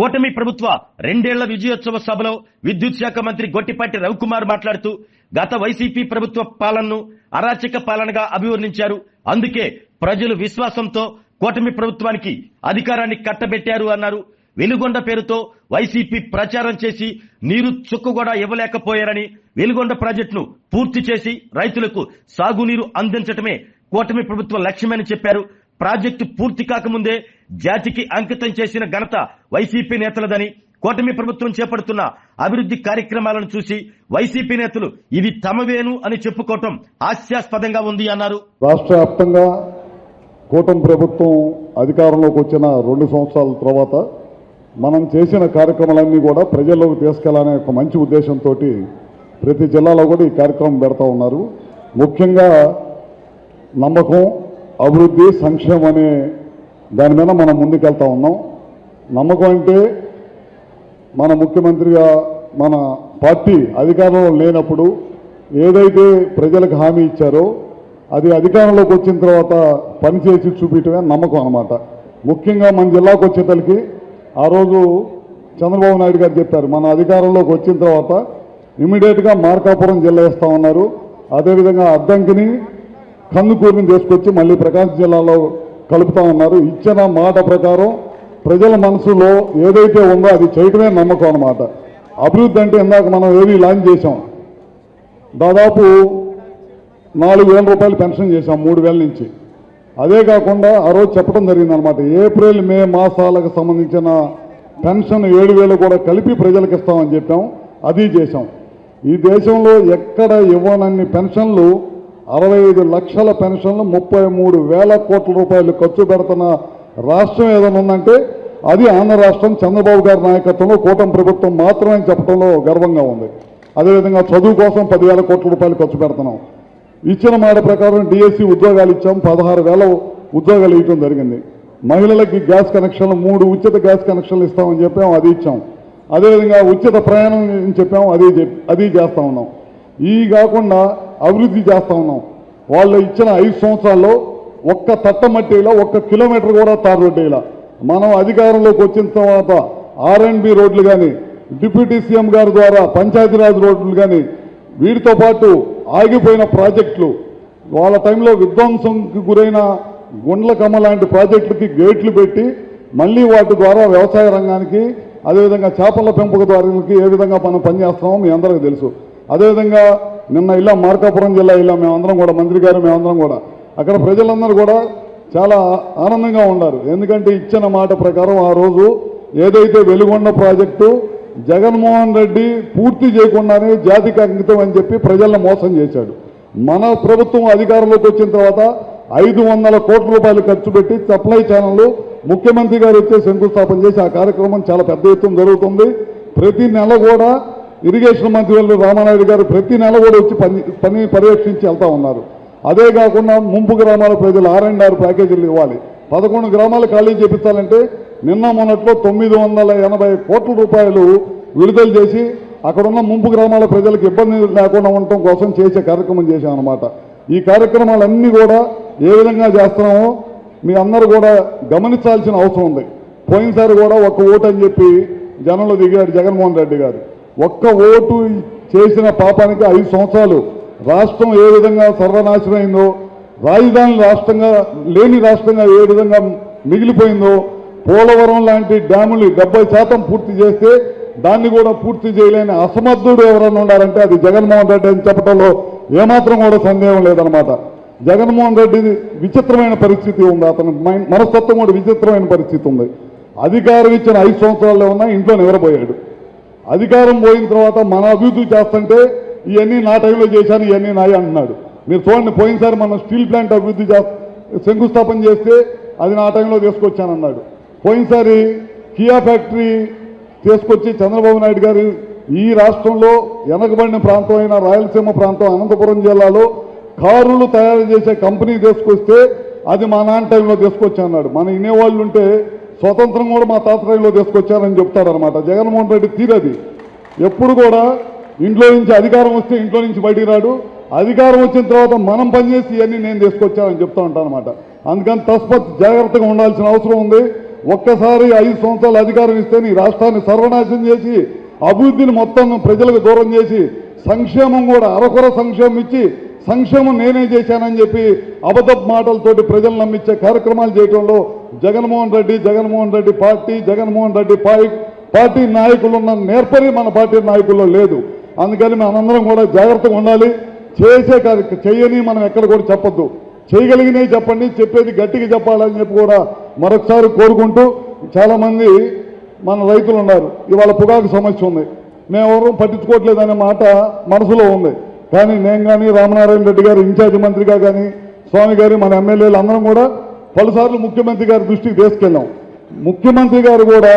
కూటమి ప్రభుత్వ 2 ఏళ్ల విజయోత్సవ సభలో విద్యుత్ శాఖ మంత్రి గొట్టిపాటి రవికుమార్ మాట్లాడుతూ గత వైసీపీ ప్రభుత్వ పాలనను అరాచక పాలనగా అభివర్ణించారు. అందుకే ప్రజలు విశ్వాసంతో కూటమి ప్రభుత్వానికి అధికారాన్ని కట్టబెట్టారు అన్నారు. వెలుగొండ పేరుతో వైసీపీ ప్రచారం చేసి నీరు చుక్క కూడా ఇవ్వలేకపోయారని, వెలుగొండ ప్రాజెక్టును పూర్తి చేసి రైతులకు సాగునీరు అందించడమే కూటమి ప్రభుత్వ లక్ష్యమని చెప్పారు. ప్రాజెక్టు పూర్తి కాకముందే జాతికి అంకితం చేసిన ఘనత వైసీపీ నేతలదని, కూటమి ప్రభుత్వం చేపడుతున్న అభివృద్ధి కార్యక్రమాలను చూసి వైసీపీ నేతలు ఇది తమవేను అని చెప్పుకోవటం హాస్యాస్పదంగా ఉంది అన్నారు. రాష్ట్ర వ్యాప్తంగా కూటమి ప్రభుత్వం అధికారంలోకి వచ్చిన 2 సంవత్సరాల తర్వాత మనం చేసిన కార్యక్రమాలన్నీ కూడా ప్రజల్లోకి తీసుకెళ్లాలనే ఒక మంచి ఉద్దేశంతో ప్రతి జిల్లాలో కూడా ఈ కార్యక్రమం పెడతా ఉన్నారు. ముఖ్యంగా నమ్మకం, అభివృద్ధి, సంక్షేమం అనే దాని మీద మనం ముందుకెళ్తా ఉన్నాం. నమ్మకం అంటే మన ముఖ్యమంత్రిగా మన పార్టీ అధికారంలో లేనప్పుడు ఏదైతే ప్రజలకు హామీ ఇచ్చారో అది అధికారంలోకి వచ్చిన తర్వాత పనిచేసి చూపించడమే నమ్మకం అన్నమాట. ముఖ్యంగా మన జిల్లాకు వచ్చేతలకి ఆ రోజు చంద్రబాబు నాయుడు గారు చెప్పారు, మన అధికారంలోకి వచ్చిన తర్వాత ఇమీడియట్గా మార్కాపురం జిల్లా ఇస్తామన్నారు. అదేవిధంగా అద్దంకిని, కందుకూరుని తీసుకొచ్చి మళ్ళీ ప్రకాశం జిల్లాలో కలుపుతా ఉన్నారు. ఇచ్చిన మాట ప్రకారం ప్రజల మనసులో ఏదైతే ఉందో అది చేయటమే నమ్మకం అన్నమాట. అభివృద్ధి అంటే ఇందాక మనం ఏవి లాంచ్ చేశాం, దాదాపు 4,000 రూపాయలు పెన్షన్ చేశాం 3,000 నుంచి. అదే కాకుండా ఆ రోజు చెప్పడం జరిగిందనమాట, ఏప్రిల్ మే మాసాలకు సంబంధించిన పెన్షన్ 7,000 కూడా కలిపి ప్రజలకు ఇస్తామని చెప్పాం. అది చేశాం. ఈ దేశంలో ఎక్కడ ఇవ్వనన్ని పెన్షన్లు 65 లక్షల పెన్షన్లు 33,000 కోట్ల రూపాయలు ఖర్చు పెడుతున్న రాష్ట్రం ఏదైనా ఉందంటే అది ఆంధ్ర రాష్ట్రం. చంద్రబాబు గారి నాయకత్వంలో కూటమి ప్రభుత్వం మాత్రమే చెప్పడంలో గర్వంగా ఉంది. అదేవిధంగా చదువు కోసం 10,000 కోట్ల రూపాయలు ఖర్చు పెడుతున్నాం. ఇచ్చిన మాట ప్రకారం డిఎస్సి ఉద్యోగాలు ఇచ్చాం, 16,000 ఉద్యోగాలు ఇవ్వడం జరిగింది. మహిళలకి గ్యాస్ కనెక్షన్లు 3 ఉచిత గ్యాస్ కనెక్షన్లు ఇస్తామని చెప్పాం, అది ఇచ్చాం. అదేవిధంగా ఉచిత ప్రయాణం అని చెప్పాం, అది చేస్తా ఉన్నాం. ఈ కాకుండా అభివృద్ధి చేస్తా ఉన్నాం. వాళ్ళు ఇచ్చిన 5 సంవత్సరాల్లో ఒక్క తట్టమట్టిలో 1 కిలోమీటర్ కూడా తార్ రోడ్డు ఇలా. మనం అధికారంలోకి వచ్చిన తర్వాత R&B రోడ్లు కానీ, డిప్యూటీ సీఎం గారి ద్వారా పంచాయతీరాజ్ రోడ్లు కానీ, వీటితో పాటు ఆగిపోయిన ప్రాజెక్టులు, వాళ్ళ టైంలో విధ్వంసంకి గురైన గుండ్లకమ్మ లాంటి ప్రాజెక్టులకి గేట్లు పెట్టి మళ్ళీ వాటి ద్వారా వ్యవసాయ రంగానికి, అదేవిధంగా చేపల పెంపకదారులకి ఏ విధంగా మనం పనిచేస్తామో మీ అందరికీ తెలుసు. అదేవిధంగా నిన్న ఇలా మార్కాపురం జిల్లా ఇలా మేమందరం కూడా, మంత్రి గారు మేమందరం కూడా, అక్కడ ప్రజలందరూ కూడా చాలా ఆనందంగా ఉన్నారు. ఎందుకంటే ఇచ్చిన మాట ప్రకారం ఆ రోజు ఏదైతే వెలుగొండ ప్రాజెక్టు జగన్మోహన్ రెడ్డి పూర్తి చేయకుండానే జాతికి అంకితం అని చెప్పి ప్రజలను మోసం చేశాడు. మన ప్రభుత్వం అధికారంలోకి వచ్చిన తర్వాత 500 కోట్ల రూపాయలు ఖర్చు పెట్టి సప్లై ఛానల్ ముఖ్యమంత్రి గారు వచ్చే శంకుస్థాపన చేసి ఆ కార్యక్రమం చాలా పెద్ద ఎత్తున జరుగుతుంది. ప్రతి నెల కూడా ఇరిగేషన్ మంత్రి రామానాయుడు గారు ప్రతి నెల కూడా వచ్చి పని పర్యవేక్షించి వెళ్తా ఉన్నారు. అదే కాకుండా ముంపు గ్రామాల ప్రజలు R&R ప్యాకేజీలు ఇవ్వాలి. 11 గ్రామాలు ఖాళీ చేపించాలంటే నిన్న మొన్నట్లో 980 కోట్ల రూపాయలు విడుదల చేసి అక్కడున్న ముంపు గ్రామాల ప్రజలకు ఇబ్బంది లేకుండా ఉండటం కోసం చేసే కార్యక్రమం చేశాం అన్నమాట. ఈ కార్యక్రమాలన్నీ కూడా ఏ విధంగా చేస్తున్నామో మీ అందరూ కూడా గమనించాల్సిన అవసరం ఉంది. పోయినసారి కూడా 1 ఓటు అని చెప్పి జనంలో దిగాడు జగన్మోహన్ రెడ్డి గారు. 1 ఓటు చేసిన పాపానికి 5 సంవత్సరాలు రాష్ట్రం ఏ విధంగా సర్వనాశనం అయిందో, రాజధాని రాష్ట్రంగా లేని రాష్ట్రంగా ఏ విధంగా మిగిలిపోయిందో, పోలవరం లాంటి డ్యాములు 70% పూర్తి చేస్తే దాన్ని కూడా పూర్తి చేయలేని అసమర్థుడు ఎవరన్నా ఉండాలంటే అది జగన్మోహన్ రెడ్డి అని చెప్పడంలో ఏమాత్రం కూడా సందేహం లేదనమాట. జగన్మోహన్ రెడ్డి విచిత్రమైన పరిస్థితి ఉంది, అతని మనస్తత్వం కూడా విచిత్రమైన పరిస్థితి ఉంది. అధికారం ఇచ్చిన 5 సంవత్సరాల్లో ఉన్నా ఇంట్లో నిద్రపోయాడు. అధికారం పోయిన తర్వాత మన అభివృద్ధి చేస్తుంటే ఇవన్నీ నా టైంలో చేశాను, ఇవన్నీ నాయ అంటున్నాడు. మీరు చూడండి, పోయినసారి మనం స్టీల్ ప్లాంట్ అభివృద్ధి శంకుస్థాపన చేస్తే అది నా టైంలో తీసుకొచ్చానన్నాడు. పోయినసారి కియా ఫ్యాక్టరీ తీసుకొచ్చి చంద్రబాబు నాయుడు గారు ఈ రాష్ట్రంలో వెనకబడిన ప్రాంతం అయిన రాయలసీమ ప్రాంతం అనంతపురం జిల్లాలో కారులు తయారు చేసే కంపెనీ తీసుకొస్తే అది మా నాన్న టైంలో తీసుకొచ్చానన్నాడు. మన ఇనేవాళ్ళు ఉంటే స్వతంత్రం కూడా మా తాత టైంలో తీసుకొచ్చారని చెప్తాడనమాట. జగన్మోహన్ రెడ్డి తీరది. ఎప్పుడు కూడా ఇంట్లో నుంచి అధికారం వస్తే ఇంట్లో నుంచి బయటికి రాడు, అధికారం వచ్చిన తర్వాత మనం పనిచేసి ఇవన్నీ నేను తీసుకొచ్చానని చెప్తా ఉంటాను అనమాట. అందుకని తస్మత్ జాగ్రత్తగా ఉండాల్సిన అవసరం ఉంది. ఒక్కసారి 5 సంవత్సరాలు అధికారం ఇస్తే నీ రాష్ట్రాన్ని సర్వనాశనం చేసి అభివృద్ధిని మొత్తం ప్రజలకు దూరం చేసి సంక్షేమం కూడా అరకొర సంక్షేమం ఇచ్చి సంక్షేమం నేనే చేశానని చెప్పి అబద్ధపు మాటలతోటి ప్రజలు నమ్మించే కార్యక్రమాలు చేయడంలో జగన్మోహన్ రెడ్డి పార్టీ జగన్మోహన్ రెడ్డి పార్టీ నాయకులు ఉన్న నేర్పరి మన పార్టీ నాయకుల్లో లేదు. అందుకని మనందరం కూడా జాగ్రత్తగా ఉండాలి. చేయని మనం ఎక్కడ కూడా చెప్పొద్దు, చేయగలిగినవి చెప్పండి, చెప్పేది గట్టిగా చెప్పాలని చెప్పి కూడా మరొకసారి కోరుకుంటూ, చాలామంది మన రైతులు ఉన్నారు, ఇవాళ పొగాకు సమస్య ఉంది, మేమెవరూ పట్టించుకోవట్లేదనే మాట మనసులో ఉంది. కానీ నేను కానీ రామనారాయణ రెడ్డి గారు ఇన్ఛార్జి మంత్రిగా కానీ స్వామి గారి మన ఎమ్మెల్యేలు అందరం కూడా పలుసార్లు ముఖ్యమంత్రి గారి దృష్టికి తీసుకెళ్ళాం. ముఖ్యమంత్రి గారు కూడా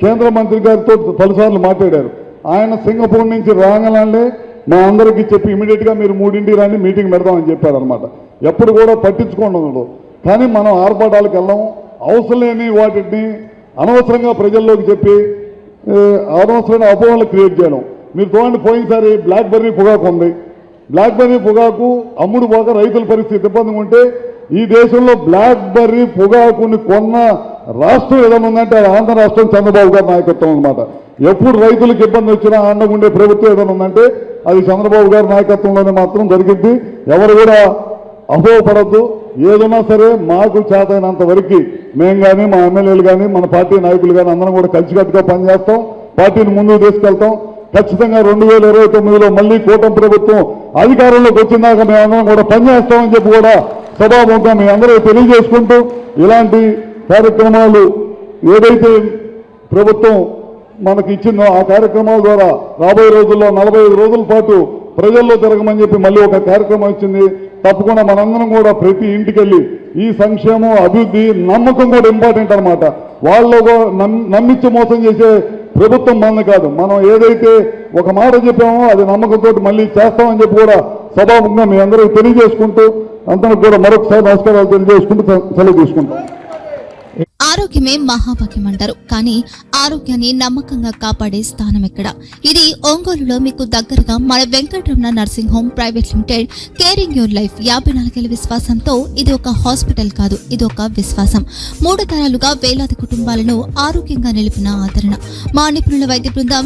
కేంద్ర మంత్రి గారితో పలుసార్లు మాట్లాడారు. ఆయన సింగపూర్ నుంచి రాగానే మా అందరికీ చెప్పి ఇమీడియట్గా మీరు 3 రాని మీటింగ్ పెడదామని చెప్పారనమాట. ఎప్పుడు కూడా పట్టించుకోండి. కానీ మనం ఆర్భాటాలకు వెళ్ళాం, అవసరం లేని వాటిని అనవసరంగా ప్రజల్లోకి చెప్పి అనవసరమైన అపోహలు క్రియేట్ చేయడం. మీరు చూడండి, పోయినసారి బ్లాక్బెర్రీ పొగాకు ఉంది, బ్లాక్బెర్రీ పొగాకు అమ్ముడు పోక రైతుల పరిస్థితి ఇబ్బందిగా ఉంటే ఈ దేశంలో బ్లాక్బెర్రీ పొగాకుని కొన్న రాష్ట్రం ఏదైనా ఉందంటే అది ఆంధ్ర రాష్ట్రం చంద్రబాబు గారి నాయకత్వం అనమాట. ఎప్పుడు రైతులకు ఇబ్బంది వచ్చినా అండగా ఉండే ప్రభుత్వం ఏదైనా ఉందంటే అది చంద్రబాబు గారి నాయకత్వంలోనే మాత్రం జరిగింది. ఎవరు కూడా అపోహపడద్దు. ఏదైనా సరే మాకు చేతైనంత వరకు మేము కానీ మా ఎమ్మెల్యేలు కానీ మన పార్టీ నాయకులు కానీ అందరం కూడా కలిసికట్టుగా పనిచేస్తాం, పార్టీని ముందుకు తీసుకెళ్తాం. ఖచ్చితంగా 2029లో మళ్ళీ కూటమి ప్రభుత్వం అధికారంలోకి వచ్చిందాక మేమందరం కూడా పనిచేస్తామని చెప్పి కూడా సభాముఖంగా మీ అందరూ తెలియజేసుకుంటూ, ఇలాంటి కార్యక్రమాలు ఏదైతే ప్రభుత్వం మనకి ఇచ్చిందో ఆ కార్యక్రమాల ద్వారా రాబోయే రోజుల్లో 45 రోజుల పాటు ప్రజల్లో తిరగమని చెప్పి మళ్ళీ ఒక కార్యక్రమం వచ్చింది. తప్పకుండా మనందరం కూడా ప్రతి ఇంటికి వెళ్ళి ఈ సంక్షేమం అభివృద్ధి నమ్మకం కూడా ఇంపార్టెంట్ అనమాట. వాళ్ళు నమ్మించి మోసం చేసే ప్రభుత్వం మనది కాదు. మనం ఏదైతే ఒక మాట చెప్పామో అది నమ్మకంతో మళ్ళీ చేస్తామని చెప్పి కూడా సభాముఖంగా మీ అందరూ తెలియజేసుకుంటూ అందరికి కూడా మరొకసారి నమస్కారాలు తెలియజేసుకుంటూ సెలవు తీసుకుంటాం. ఆరోగ్యమే మహాభాగ్యం అంటారు, కానీ ఆరోగ్యాన్ని నమ్మకంగా కాపాడే స్థానం ఎక్కడ? ఇది ఒంగోలులో మీకు దగ్గరగా మన Venkataramana nursing home private limited. Caring your life 54 ఏళ్ల విశ్వాసంతో ఇది ఒక హాస్పిటల్ కాదు, ఇది ఒక విశ్వాసం. 3 తరాలుగా వేలాది కుటుంబాలను ఆరోగ్యంగా నిలిపిన ఆదరణ. మా నిపుణుల వైద్య బృందం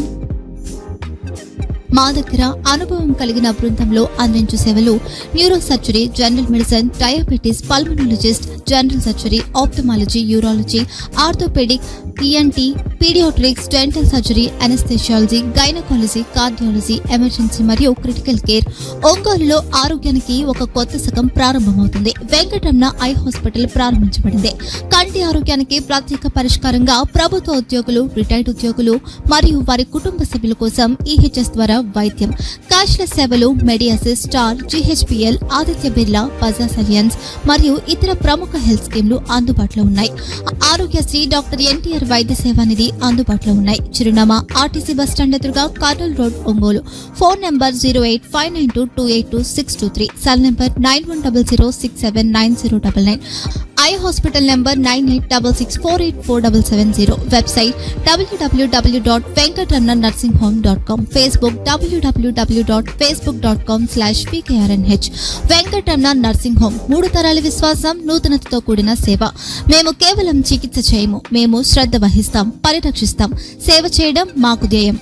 మా దగ్గర అనుభవం కలిగిన బృందంలో అందించే సేవలు neurosurgery, general medicine, diabetes, pulmonologist, general surgery, ophthalmology, urology, orthopaedic, ENT, paediatrics, dental surgery, anaesthesiology, gynaecology, cardiology, emergency మరియు క్రిటికల్ కేర్. ఒంగోలులో ఆరోగ్యానికి ఒక కొత్త శకం ప్రారంభమవుతుంది. వెంకటరమణ ఐ హాస్పిటల్ ప్రారంభించబడింది. కంటి ఆరోగ్యానికి ప్రత్యేక పరిష్కారంగా ప్రభుత్వ ఉద్యోగులు, రిటైర్డ్ ఉద్యోగులు మరియు వారి కుటుంబ సభ్యుల కోసం EHS ద్వారా వైద్యం. క్యాష్లెస్ సేవలు MediAssist, Star, GHPL, Aditya Birla, Bajaj Allianz మరియు ఇతర ప్రముఖ హెల్త్ స్కీమ్లు అందుబాటులో ఉన్నాయి. ఆరోగ్యశ్రీ, డాక్టర్ NTR వైద్య సేవా నిధి అందుబాటులో ఉన్నాయి. చిరునామా RTC బస్ స్టాండ్ ఎదురుగా, Kurnool road, Ongole. Phone number 08592282623, cell number 9100679099. Eye hospital number 9866484770. Website www.venkatramanarsinghome.com. Facebook www.facebook.com/VKRNH. Venkataramana nursing home, 3 తరాల విశ్వాసం, నూతనతతో కూడిన సేవ. మేము కేవలం చికిత్స చేయము, మేము శ్రద్ధ వహిస్తాం, పరిరక్షిస్తాం. సేవ చేయడం మాకు ధ్యేయం.